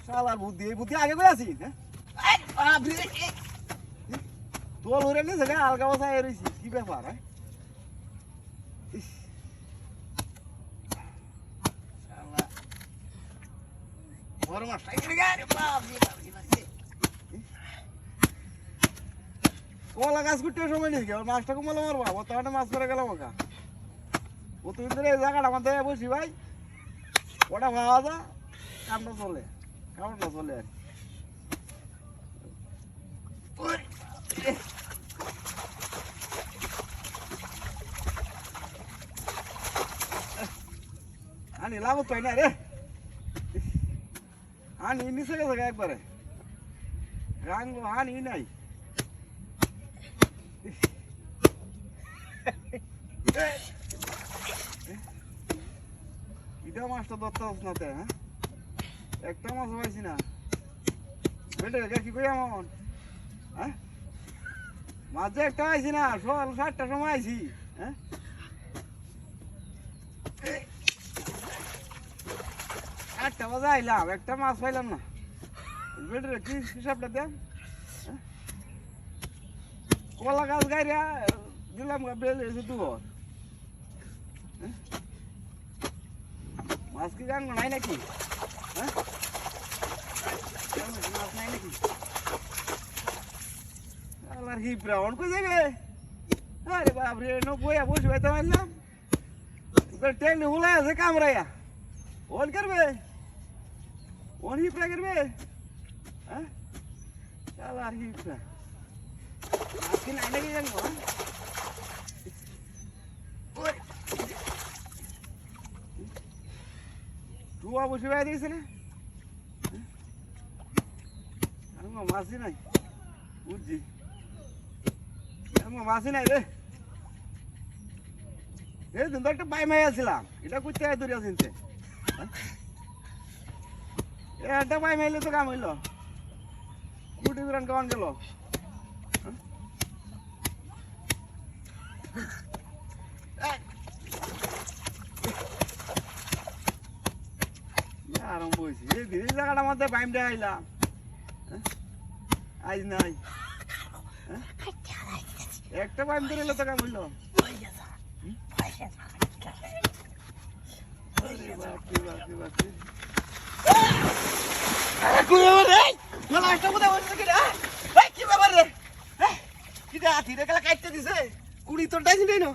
শালার বুদ্ধি এই বুদ্ধি আগে করে আছি তোর উড়ে নিয়ে জায়গা আলগা বসায় রয়েছি কি ব্যাপার হ্যাঁ বড় মাছ কলা গাছ করতে সময় নেই মাছটা কমালো মারবা ও তো একটা মাছ করে গেল ওকা ও তুমি ধরে এই জায়গাটা আমাদের বসি ভাই ওটা ভাবা যা কামটা চলে কামটা চলে আর আনি লাভ তো না রে আনি নিচে গেছে একবারে গাঙ্গ আনি নাই এটা মাছটা ধরতে হস না হ্যাঁ একটা মাছ পাইছি না বেটে কি কই এমন হ্যাঁ মাছ যে একটা আইছি না সকাল 7টার সময় আইছি হ্যাঁ 8টা বাজে আইলাম একটা মাছ পাইলাম না বেটে কি হিসাবটা দেন কলা গাছ গাইরা দিলাম বেলে এসে দুবার মাছ কি গাঙ্গ নাই নাকি হ্যাঁ মাছ নাই নাকি আল্লাহর হিপরা অন কই যাবে আরে বাপ রে নো বইয়া বসে বাইতে মারলাম এবার টেনে হুলা আছে কামড়াইয়া ওন করবে ওন হিপরা করবে হ্যাঁ আল্লাহর হিপরা আজকে নাই নাকি জানবো টুয়া বসে বাইরে দিয়েছে না মাছই নাই বুঝছি মাছই নাই রে এই দিন তো একটা পাই মাই আসছিলাম এটা করতে দূরে চিনতে একটা পাই মাইলে তো কাম হইল কুটি বিরান কেমন গেল আরাম বইছি এই দিন এই জায়গাটার মধ্যে বাইমটা আইলাম আজ নাই একটা বাইম ধরে এলো তো কাম হইল কি ব্যাপার রে কি হাতি রে কাটতে দিছে কুড়ি তোর ডাইছি নাই না